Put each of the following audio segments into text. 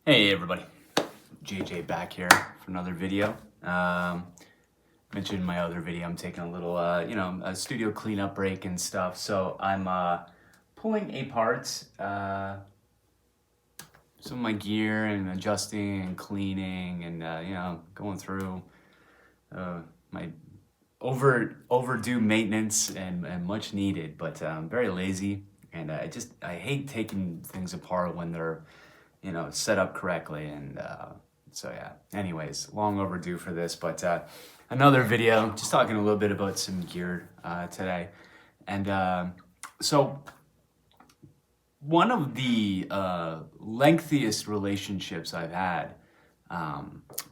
Hey everybody, JJ back here for another video. Mentioned in my other video I'm taking a little, a studio cleanup break and stuff. So I'm pulling apart some of my gear and adjusting and cleaning and going through my overdue maintenance and much needed, but I'm very lazy and I hate taking things apart when they're set up correctly. And so yeah, anyways, long overdue for this, but another video, just talking a little bit about some gear today. And so one of the lengthiest relationships I've had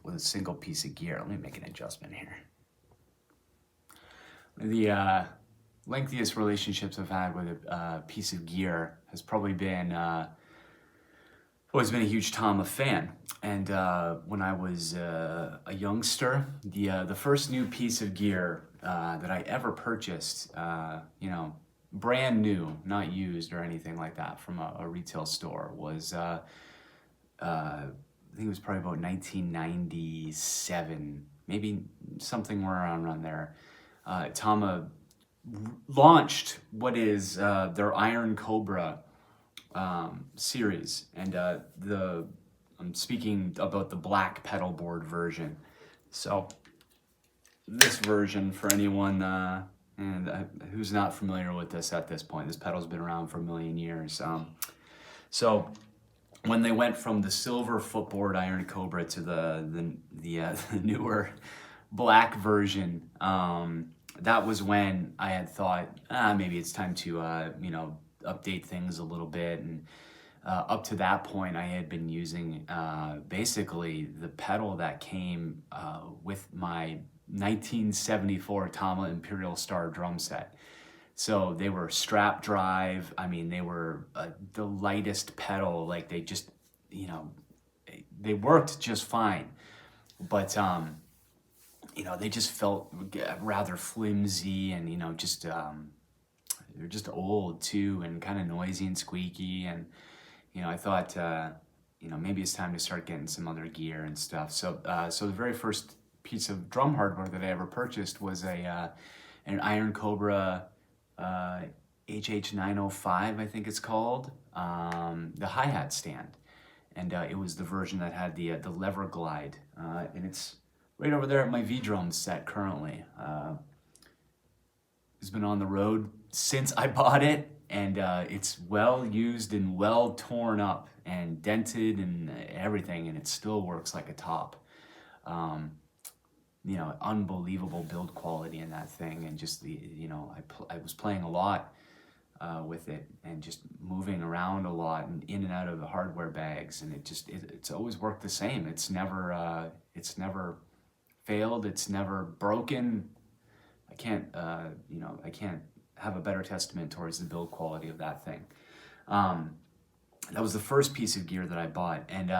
with a single piece of gear, let me make an adjustment here. The lengthiest relationships I've had with a piece of gear has probably been always been a huge Tama fan. And when I was a youngster, the first new piece of gear that I ever purchased, brand new, not used or anything like that, from a retail store was, I think it was probably about 1997, maybe something around there. Tama launched what is their Iron Cobra series, and I'm speaking about the black pedal board version. So this version, for anyone who's not familiar with this at this point, this pedal's been around for a million years. So when they went from the silver footboard Iron Cobra to the newer black version, that was when I had thought, maybe it's time to update things a little bit. And up to that point, I had been using basically the pedal that came with my 1974 Tama Imperial Star drum set. So they were strap drive. I mean, they were the lightest pedal. Like, they just, they worked just fine. But they just felt rather flimsy and they're just old too, and kind of noisy and squeaky. And I thought maybe it's time to start getting some other gear and stuff. So the very first piece of drum hardware that I ever purchased was an Iron Cobra HH905, I think it's called, the hi-hat stand. And it was the version that had the lever glide, and it's right over there at my V-drum set currently. It's been on the road since I bought it, and it's well used and well torn up and dented and everything, and it still works like a top. Unbelievable build quality in that thing, and just I was playing a lot with it and just moving around a lot and in and out of the hardware bags, and it's always worked the same. It's never failed. It's never broken. I can't have a better testament towards the build quality of that thing. That was the first piece of gear that I bought, and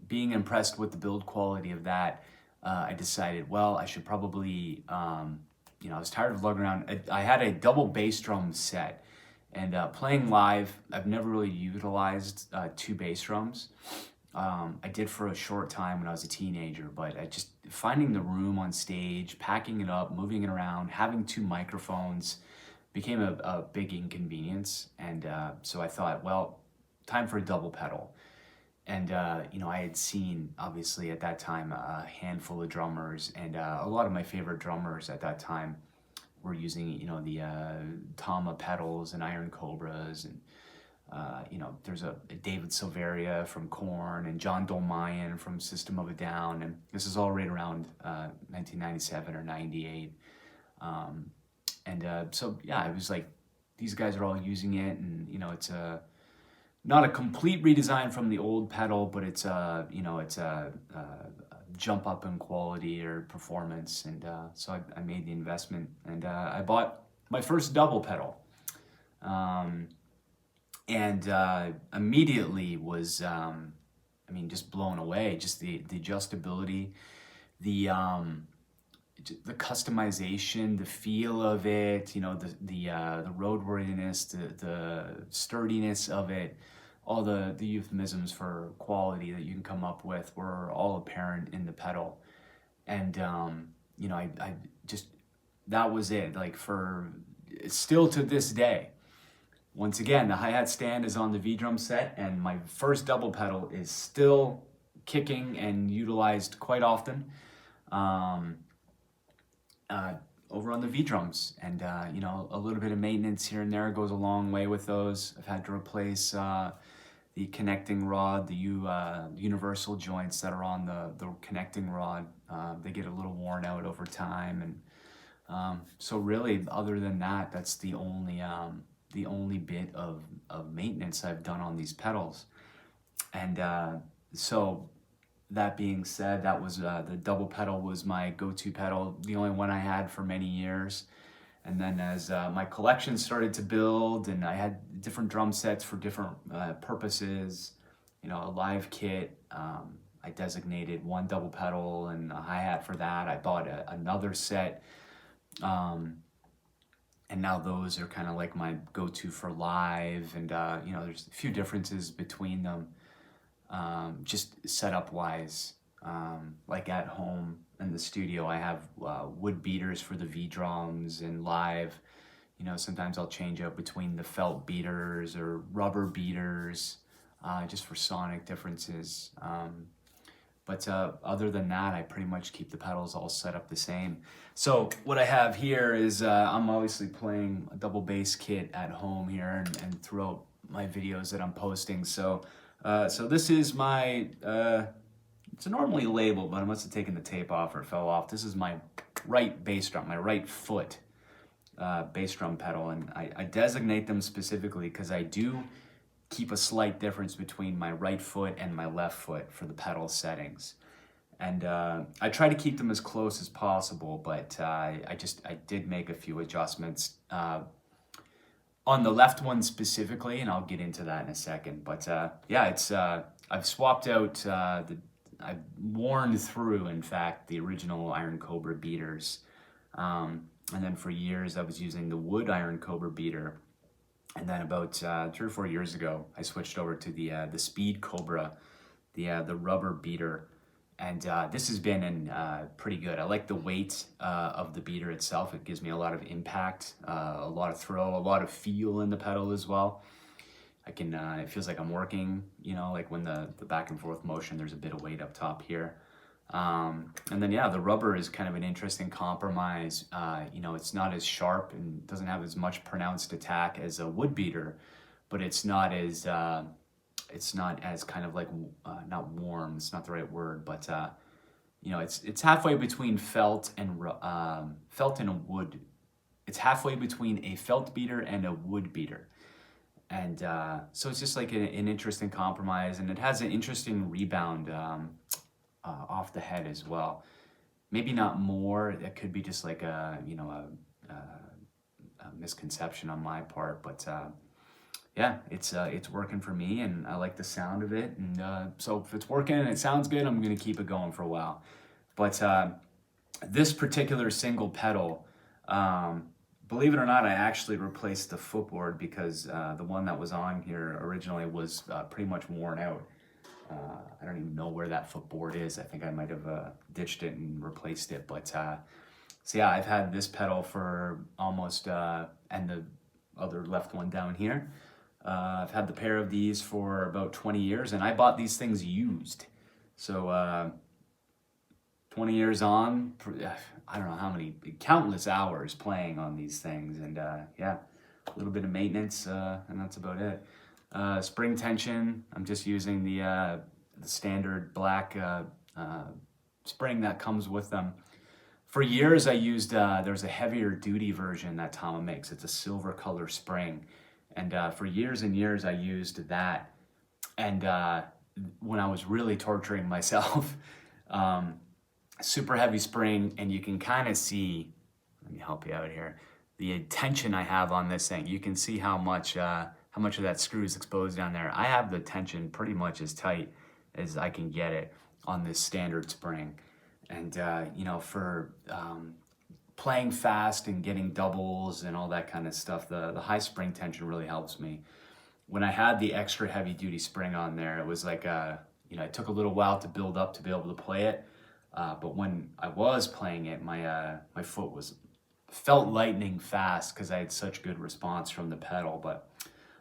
being impressed with the build quality of that, I decided, well, I should probably, I was tired of lugging around. I had a double bass drum set, and playing live, I've never really utilized two bass drums. I did for a short time when I was a teenager, but finding the room on stage, packing it up, moving it around, having two microphones became a big inconvenience. And so I thought, well, time for a double pedal. And I had seen, obviously at that time, a handful of drummers, and a lot of my favorite drummers at that time were using the Tama pedals and Iron Cobras, and there's a David Silveria from Korn and John Dolmayan from System of a Down, and this is all right around 1997 or 98. So yeah, it was like, these guys are all using it, and it's not a complete redesign from the old pedal, but it's a jump up in quality or performance. And so I made the investment, and I bought my first double pedal. And immediately was, just blown away. Just the adjustability, the customization, the feel of it, the roadworthiness, the sturdiness of it, all the euphemisms for quality that you can come up with were all apparent in the pedal. And you know, I just, that was it. Like, for still to this day, once again, the hi-hat stand is on the V-drum set, and my first double pedal is still kicking and utilized quite often over on the V-drums. And you know, a little bit of maintenance here and there goes a long way with those. I've had to replace the connecting rod, the universal joints that are on the connecting rod. They get a little worn out over time, and so really, other than that, that's the only bit of maintenance I've done on these pedals. And so that being said, that was the double pedal was my go-to pedal, the only one I had for many years. And then as my collection started to build, and I had different drum sets for different purposes, you know, a live kit, I designated one double pedal and a hi-hat for that. I bought another set, and now those are kind of like my go-to for live. And you know, there's a few differences between them, just setup-wise. Like at home in the studio, I have wood beaters for the V-drums, and live, you know, sometimes I'll change out between the felt beaters or rubber beaters, just for sonic differences. But other than that, I pretty much keep the pedals all set up the same. So what I have here is, I'm obviously playing a double bass kit at home here and throughout my videos that I'm posting. So this is my, it's normally labeled, but I must have taken the tape off or it fell off. This is my right bass drum, my right foot bass drum pedal. And I designate them specifically because I do keep a slight difference between my right foot and my left foot for the pedal settings. And I try to keep them as close as possible, but I did make a few adjustments on the left one specifically, and I'll get into that in a second. But yeah, it's I've swapped out I've worn through, in fact, the original Iron Cobra beaters, and then for years I was using the wood Iron Cobra beater. And then about 3 or 4 years ago, I switched over to the Speed Cobra, the rubber beater, and this has been pretty good. I like the weight of the beater itself. It gives me a lot of impact, a lot of throw, a lot of feel in the pedal as well. I can, it feels like I'm working, you know, like when the back and forth motion, there's a bit of weight up top here. And then, yeah, the rubber is kind of an interesting compromise. You know, it's not as sharp and doesn't have as much pronounced attack as a wood beater, but it's not as kind of like, not warm, it's not the right word, but, you know, it's halfway between felt and a wood. It's halfway between a felt beater and a wood beater. And so it's just like an interesting compromise, and it has an interesting rebound off the head as well. Maybe not more. That could be just like a, you know, a misconception on my part, but yeah, it's working for me, and I like the sound of it. And so if it's working and it sounds good, I'm gonna keep it going for a while. But this particular single pedal, believe it or not, I actually replaced the footboard because the one that was on here originally was pretty much worn out. I don't even know where that footboard is. I think I might have ditched it and replaced it. But so yeah, I've had this pedal for almost, and the other left one down here. I've had the pair of these for about 20 years, and I bought these things used. So 20 years on, I don't know how many, countless hours playing on these things. And yeah, a little bit of maintenance, and that's about it. Spring tension, I'm just using the standard black spring that comes with them. For years I used, there's a heavier duty version that Tama makes. It's a silver color spring. And for years and years I used that. And when I was really torturing myself, super heavy spring, and you can kind of see, let me help you out here, the tension I have on this thing. You can see how much of that screw is exposed down there. I have the tension pretty much as tight as I can get it on this standard spring. And you know, for playing fast and getting doubles and all that kind of stuff, the high spring tension really helps me. when I had the extra heavy duty spring on there, it was like, you know, it took a little while to build up to be able to play it. But when I was playing it, my foot felt lightning fast because I had such good response from the pedal. But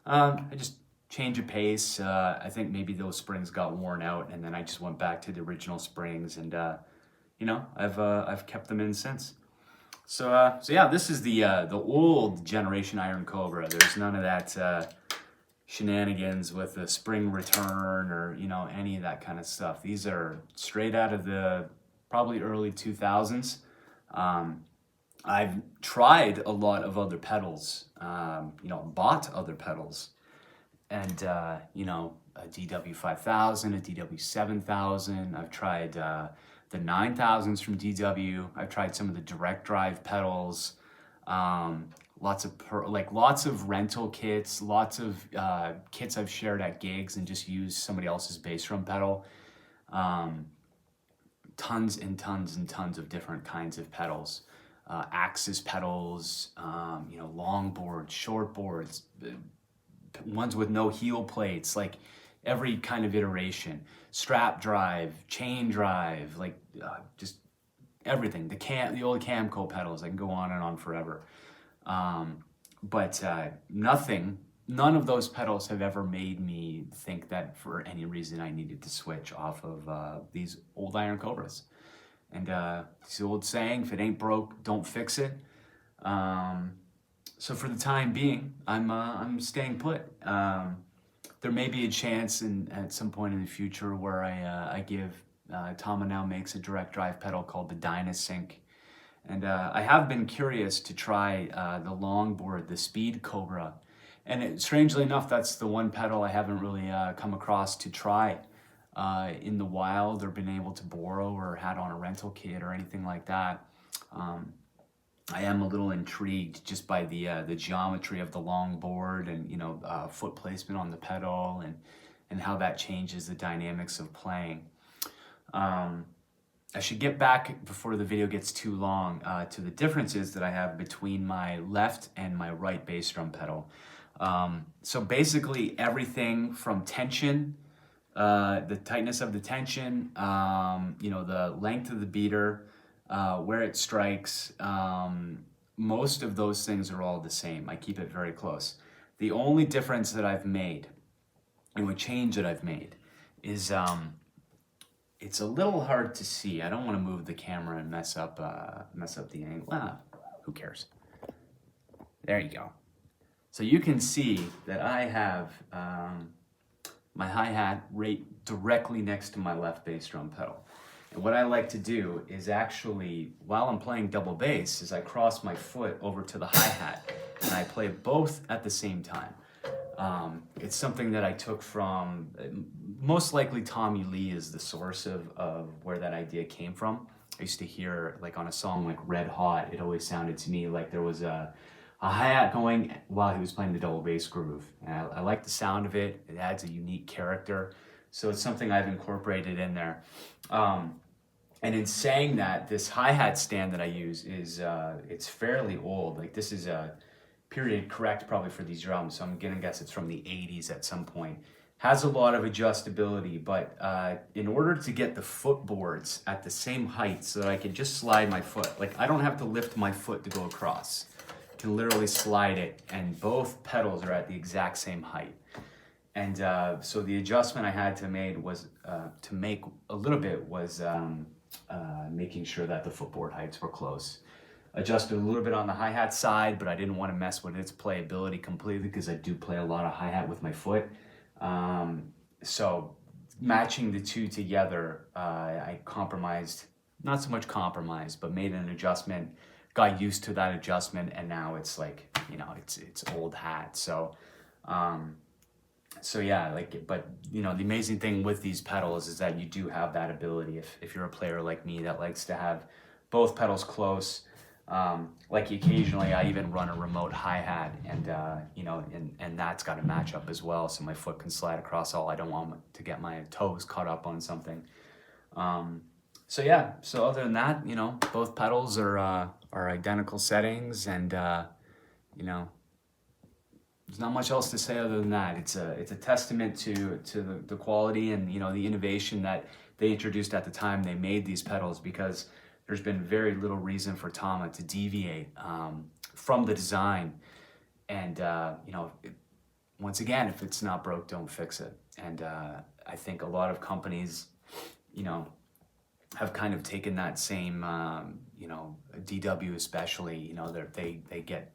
I just changed of pace. I think maybe those springs got worn out, and then I just went back to the original springs, and you know, I've kept them in since. So yeah, this is the old generation Iron Cobra. There's none of that shenanigans with the spring return or, you know, any of that kind of stuff. These are straight out of the probably early 2000s. I've tried a lot of other pedals, you know, bought other pedals, and you know, a DW5000, a DW7000. I've tried the 9000s from DW. I've tried some of the direct drive pedals. Lots of rental kits, lots of kits I've shared at gigs and just used somebody else's bass drum pedal. Tons and tons and tons of different kinds of pedals. Axis pedals, you know, long boards, short boards, ones with no heel plates, like every kind of iteration. Strap drive, chain drive, like just everything. The old Camco pedals, I can go on and on forever. But none of those pedals have ever made me think that for any reason I needed to switch off of these old Iron Cobras. And it's the old saying, if it ain't broke, don't fix it. So for the time being, I'm staying put. There may be a chance at some point in the future where I give, Tama now makes a direct drive pedal called the Dynasync. And I have been curious to try the longboard, the Speed Cobra. And strangely enough, that's the one pedal I haven't really come across to try in the wild or been able to borrow or had on a rental kit or anything like that. I am a little intrigued just by the geometry of the longboard and, you know, foot placement on the pedal and how that changes the dynamics of playing. I should get back before the video gets too long to the differences that I have between my left and my right bass drum pedal. So basically everything from tension, the tightness of the tension, you know, the length of the beater, where it strikes, most of those things are all the same. I keep it very close. The only difference that I've made, and a change that I've made, is it's a little hard to see. I don't want to move the camera and mess up the angle. Who cares? There you go. So you can see that I have my hi-hat right directly next to my left bass drum pedal. And what I like to do is actually, while I'm playing double bass, is I cross my foot over to the hi-hat and I play both at the same time. It's something that I took from, most likely Tommy Lee is the source of where that idea came from. I used to hear, like on a song like Red Hot, it always sounded to me like there was a hi-hat going while he was playing the double bass groove. And I like the sound of it. It adds a unique character. So it's something I've incorporated in there. And in saying that, this hi-hat stand that I use is, it's fairly old. Like this is a period correct probably for these drums. So I'm gonna guess it's from the 80s at some point. Has a lot of adjustability, but in order to get the footboards at the same height so that I can just slide my foot, like I don't have to lift my foot to go across. I can literally slide it and both pedals are at the exact same height. And so the adjustment I had to make was making sure that the footboard heights were close. Adjusted a little bit on the hi-hat side, but I didn't want to mess with its playability completely because I do play a lot of hi-hat with my foot. So matching the two together, I compromised, not so much compromised, but made an adjustment, got used to that adjustment, and now it's like, you know, it's old hat. So yeah, like, but you know, the amazing thing with these pedals is that you do have that ability if you're a player like me that likes to have both pedals close. Like occasionally I even run a remote hi-hat and you know, and that's got to match up as well so my foot can slide across all. I don't want to get my toes caught up on something. So yeah, so other than that, you know, both pedals are identical settings and you know, there's not much else to say other than that. It's a testament to the quality and, you know, the innovation that they introduced at the time they made these pedals, because there's been very little reason for Tama to deviate from the design. And you know, once again, if it's not broke, don't fix it. And I think a lot of companies, you know, have kind of taken that same, you know, DW especially, you know, they get,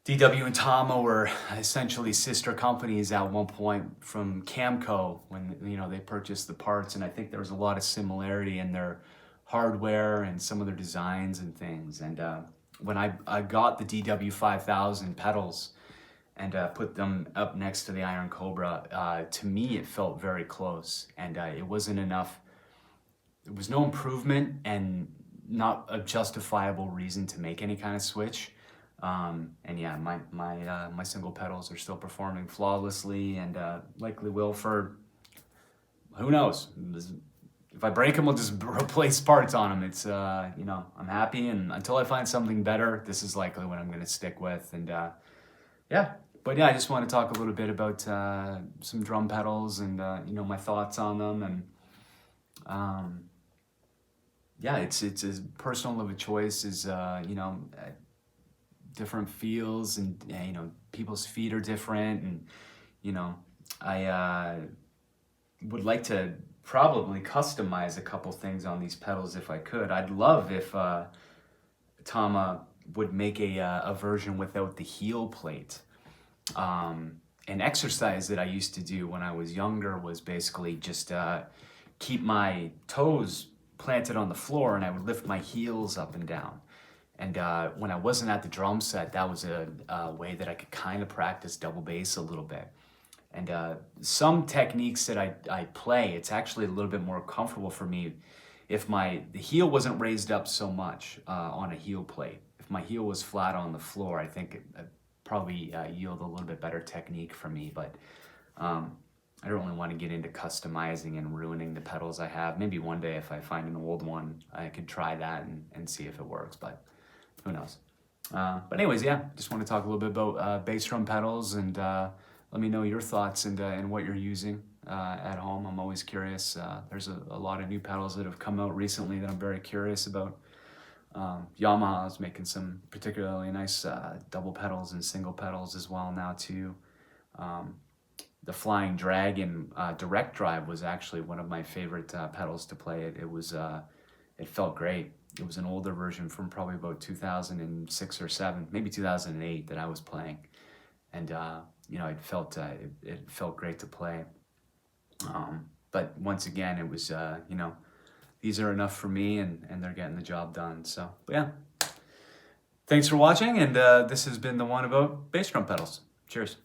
DW and Tama were essentially sister companies at one point from Camco when, you know, they purchased the parts, and I think there was a lot of similarity in their hardware and some of their designs and things. And when I got the DW 5000 pedals and put them up next to the Iron Cobra, to me it felt very close, and it wasn't enough. There was no improvement and not a justifiable reason to make any kind of switch. And yeah, my single pedals are still performing flawlessly, and likely will for, who knows. If I break them, we'll just replace parts on them. It's, you know, I'm happy, and until I find something better, this is likely what I'm going to stick with. And yeah, but yeah, I just want to talk a little bit about some drum pedals and, you know, my thoughts on them. And yeah, it's as personal of a choice as, you know, different feels, and you know, people's feet are different, and you know, I would like to probably customize a couple things on these pedals if I could. I'd love if Tama would make a version without the heel plate. An exercise that I used to do when I was younger was basically just keep my toes planted on the floor, and I would lift my heels up and down. And when I wasn't at the drum set, that was a way that I could kind of practice double bass a little bit. And some techniques that I play, it's actually a little bit more comfortable for me if the heel wasn't raised up so much on a heel plate. If my heel was flat on the floor, I think it probably yield a little bit better technique for me. But I don't really want to get into customizing and ruining the pedals I have. Maybe one day if I find an old one, I could try that and see if it works, but who knows. But anyways, yeah, just want to talk a little bit about bass drum pedals, and let me know your thoughts and what you're using at home. I'm always curious. There's a lot of new pedals that have come out recently that I'm very curious about. Yamaha is making some particularly nice double pedals and single pedals as well now too. The Flying Dragon Direct Drive was actually one of my favorite pedals to play. It felt great. It was an older version from probably about 2006 or 7, maybe 2008 that I was playing, and you know, it felt great to play. But once again, it was you know, these are enough for me, and they're getting the job done. So, but yeah, thanks for watching, and this has been the one about bass drum pedals. Cheers.